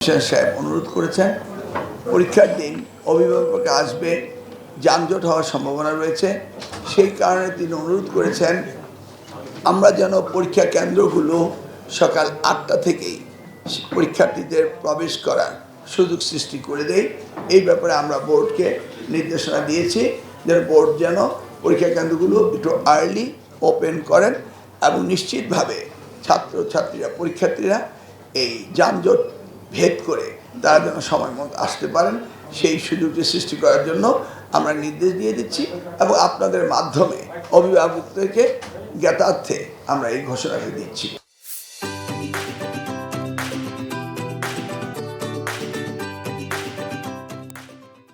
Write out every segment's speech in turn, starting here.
সাহেব অনুরোধ করেছেন পরীক্ষার দিন অভিভাবক আসবে, যানজট হওয়ার সম্ভাবনা রয়েছে। সেই কারণে তিনি অনুরোধ করেছেন আমরা যেন পরীক্ষা কেন্দ্রগুলো সকাল 8টা থেকেই পরীক্ষার্থীদের প্রবেশ করার সুযোগ সৃষ্টি করে দেয়। এই ব্যাপারে আমরা বোর্ডকে নির্দেশনা দিয়েছি যেন বোর্ড যেন পরীক্ষা কেন্দ্রগুলো একটু আর্লি ওপেন করেন এবং নিশ্চিতভাবে ছাত্রছাত্রীরা পরীক্ষার্থীরা এই যানজট ভেদ করে তারা যেন সময় মতো আসতে পারেন সেই সুযোগটি সৃষ্টি করার জন্য আমরা নির্দেশ দিয়ে দিচ্ছি এবং আপনাদের মাধ্যমে অভিভাবকদেরকে জ্ঞাতার্থে আমরা এই ঘোষণাটি দিচ্ছি।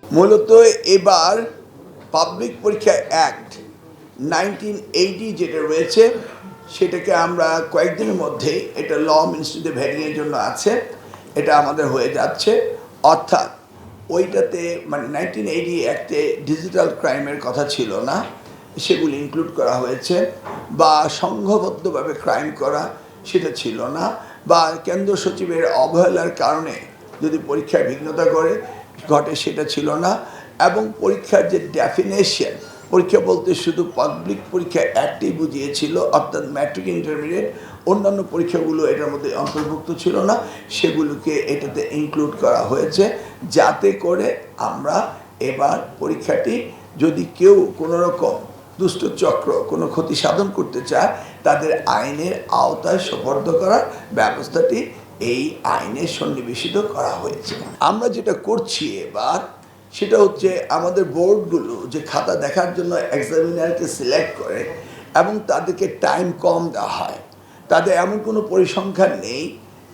মূলত এবার পাবলিক পরীক্ষা অ্যাক্ট 1980 যেটা রয়েছে সেটাকে আমরা কয়েকদিনের মধ্যেই এটা ল মিনিস্ট্রিতে ভেরিংয়ের জন্য আছে, এটা আমাদের হয়ে যাচ্ছে। অর্থাৎ ওইটাতে মানে 1980 অ্যাক্টে ডিজিটাল ক্রাইমের কথা ছিল না, সেগুলি ইনক্লুড করা হয়েছে, বা সংঘবদ্ধভাবে ক্রাইম করা সেটা ছিল না, বা কেন্দ্র সচিবের অবহেলার কারণে যদি পরীক্ষায় বিঘ্নতা ঘটে সেটা ছিল না, এবং পরীক্ষার যে ডেফিনেশন পরীক্ষা বলতে শুধু পাবলিক পরীক্ষা একটাই বুঝিয়েছিল, অর্থাৎ ম্যাট্রিক ইন্টারমিডিয়েট, অন্যান্য পরীক্ষাগুলো এটার মধ্যে অন্তর্ভুক্ত ছিল না, সেগুলোকে এটাতে ইনক্লুড করা হয়েছে যাতে করে আমরা এবার পরীক্ষাটি যদি কেউ কোনো রকম দুষ্ট চক্র কোনো ক্ষতি সাধন করতে চায় তাদের আইনের আওতায় সোপর্দ করার ব্যবস্থাটি এই আইনে সন্নিবেশিত করা হয়েছে। আমরা যেটা করছি এবার সেটা হচ্ছে আমাদের বোর্ডগুলো যে খাতা দেখার জন্য এক্সামিনারকে সিলেক্ট করে এবং তাদেরকে টাইম কম দেওয়া হয়, তাদের এমন কোনো পরিসংখ্যান নেই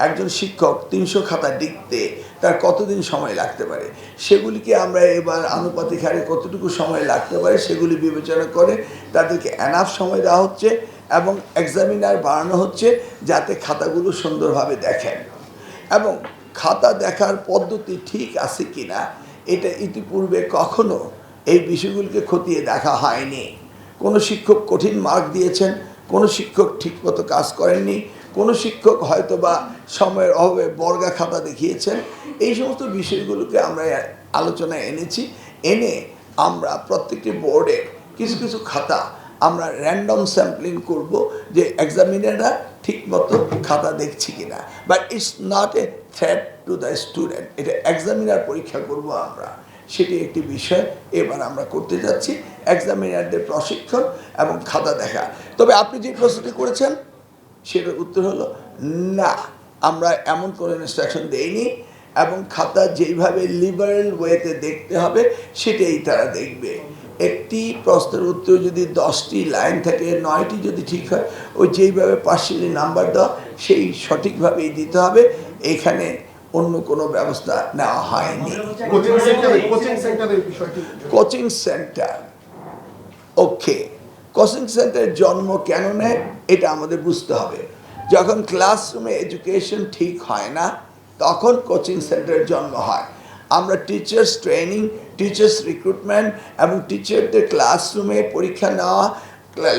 একজন শিক্ষক 300 খাতা লিখতে তার কতদিন সময় লাগতে পারে, সেগুলিকে আমরা এবার আনুপাতিক হারে কতটুকু সময় লাগতে পারে সেগুলি বিবেচনা করে তাদেরকে এনাফ সময় দেওয়া হচ্ছে এবং এক্সামিনার বাড়ানো হচ্ছে যাতে খাতাগুলো সুন্দরভাবে দেখেন। এবং খাতা দেখার পদ্ধতি ঠিক আছে কিনা এটা ইতিপূর্বে কখনো এই বিষয়গুলিকে খতিয়ে দেখা হয়নি। কোনো শিক্ষক কঠিন মার্ক দিয়েছেন, কোনো শিক্ষক ঠিকমতো কাজ করেননি, কোনো শিক্ষক হয়তো বা সময়ের অভাবে বর্গা খাতা দেখিয়েছেন। এই সমস্ত বিষয়গুলোকে আমরা আলোচনায় এনেছি, এনে আমরা প্রত্যেকটি বোর্ডের কিছু কিছু খাতা আমরা র্যান্ডম স্যাম্পলিং করব যে এক্সামিনাররা ঠিকমতো খাতা দেখছি কিনা, but it's not a threat to the student, এটা এক্সামিনার পরীক্ষা করব আমরা, সেটি একটি বিষয় এবার আমরা করতে যাচ্ছি, এক্সামিনারদের প্রশিক্ষণ এবং খাতা দেখা। তবে আপনি যে প্রশ্নটি করেছেন সেটার উত্তর হলো না, আমরা এমন কোনো ইনস্ট্রাকশন দেইনি এবং খাতা যেইভাবে লিবারেল ওয়েতে দেখতে হবে সেটাই তারা দেখবে। একটি প্রশ্নের উত্তর যদি 10টি লাইন থাকে 9টি যদি ঠিক হয় ওই যেইভাবে পার্সিয়ালি নাম্বার দেওয়া সেই সঠিকভাবেই দিতে হবে, এখানে অন্য কোনো ব্যবস্থা নেওয়া হয়নি। কোচিং সেন্টার ওকে, কোচিং সেন্টারের জন্ম কেন নেয় এটা আমাদের বুঝতে হবে। যখন ক্লাসরুমে এডুকেশন ঠিক হয় না তখন কোচিং সেন্টারের জন্ম হয়। আমরা টিচার্স ট্রেনিং, টিচার্স রিক্রুটমেন্ট এবং টিচারদের ক্লাসরুমে পরীক্ষা নেওয়া,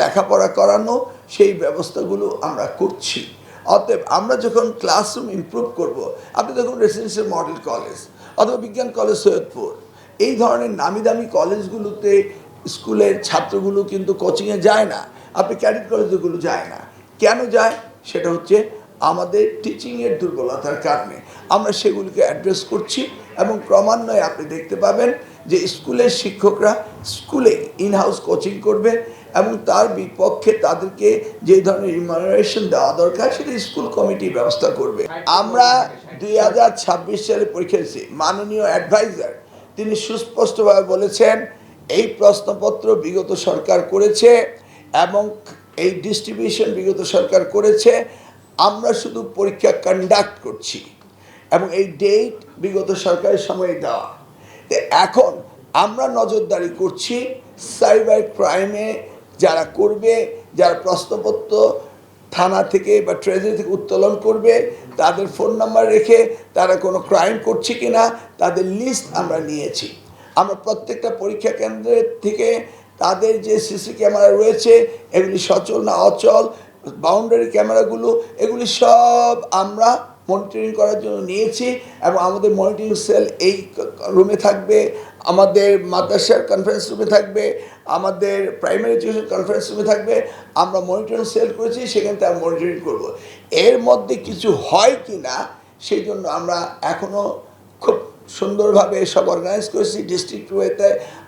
লেখাপড়া করানো সেই ব্যবস্থাগুলো আমরা করছি। অতএব আমরা যখন ক্লাসরুম ইমপ্রুভ করব, আপনি দেখুন রেসিডেন্সিয়াল মডেল কলেজ অথবা বিজ্ঞান কলেজ সৈয়দপুর, এই ধরনের নামি দামি কলেজগুলোতে স্কুলের ছাত্রগুলো কিন্তু কোচিংয়ে যায় না, আপনি ক্যাডেট কলেজগুলো যায় না। কেন যায়? সেটা হচ্ছে আমাদের টিচিংয়ের দুর্বলতার কারণে। আমরা সেগুলিকে অ্যাড্রেস করছি এবং ক্রমান্বয়ে আপনি দেখতে পাবেন যে স্কুলের শিক্ষকরা স্কুলে ইনহাউস কোচিং করবে এবং তার বিপক্ষে তাদেরকে যে ধরনের রিমানারেশন দেওয়া দরকার সেটা স্কুল কমিটি ব্যবস্থা করবে। আমরা 2026 সালে পরীক্ষা দিয়েছি, মাননীয় অ্যাডভাইজার তিনি সুস্পষ্টভাবে বলেছেন এই প্রশ্নপত্র বিগত সরকার করেছে এবং এই ডিস্ট্রিবিউশন বিগত সরকার করেছে, আমরা শুধু পরীক্ষা কন্ডাক্ট করছি এবং এই ডেট বিগত সরকারের সময় দেওয়া। এখন আমরা নজরদারি করছি সাইবার ক্রাইমে যারা করবে, যারা প্রশ্নপত্র থানা থেকে বা ট্রেজারি থেকে উত্তোলন করবে তাদের ফোন নাম্বার রেখে তারা কোনো ক্রাইম করছে কিনা তাদের লিস্ট আমরা নিয়েছি। আমরা প্রত্যেকটা পরীক্ষা কেন্দ্রের থেকে তাদের যে সিসি ক্যামেরা রয়েছে এগুলি সচল না অচল, বাউন্ডারি ক্যামেরাগুলো এগুলি সব আমরা মনিটরিং করার জন্য নিয়েছি এবং আমাদের মনিটরিং সেল এই রুমে থাকবে, আমাদের মাদ্রাসার কনফারেন্স রুমে থাকবে, আমাদের প্রাইমারি এডুকেশন কনফারেন্স রুমে থাকবে। আমরা মনিটরিং সেল করেছি, সেখান থেকে মনিটরিং করব। এর মধ্যে কিছু হয় কি না সেই জন্য আমরা এখনও খুব সুন্দরভাবে সব অর্গানাইজ করেছি। ডিস্ট্রিক্ট ওয়েতে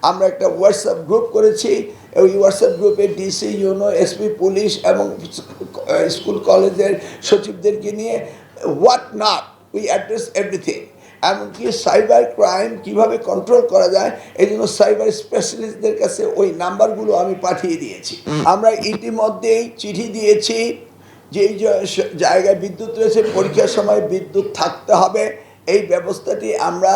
আমরা একটা হোয়াটসঅ্যাপ গ্রুপ করেছি। ওই হোয়াটসঅ্যাপ গ্রুপে ডিসি, ইউনো, এসপি, পুলিশ এবং স্কুল কলেজের সচিবদেরকে নিয়ে what not we address everything. এমনকি সাইবার ক্রাইম কীভাবে কন্ট্রোল করা যায় এই জন্য সাইবার স্পেশালিস্টদের কাছে ওই নাম্বারগুলো আমি পাঠিয়ে দিয়েছি। আমরা ইতিমধ্যেই চিঠি দিয়েছি যেই জায়গায় বিদ্যুৎ রয়েছে পরীক্ষার সময় বিদ্যুৎ থাকতে হবে, এই ব্যবস্থাটি আমরা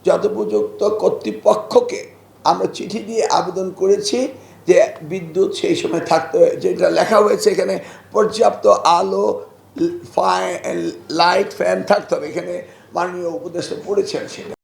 যথোপযুক্ত কর্তৃপক্ষকে আমরা চিঠি দিয়ে আবেদন করেছি যে বিদ্যুৎ সেই সময় থাকতে হবে। যেটা লেখা হয়েছে এখানে পর্যাপ্ত আলো, লাইট, ফ্যান থাকতে হবে। এখানে মাননীয় উপদেষ্টা পড়েছেন সেটা।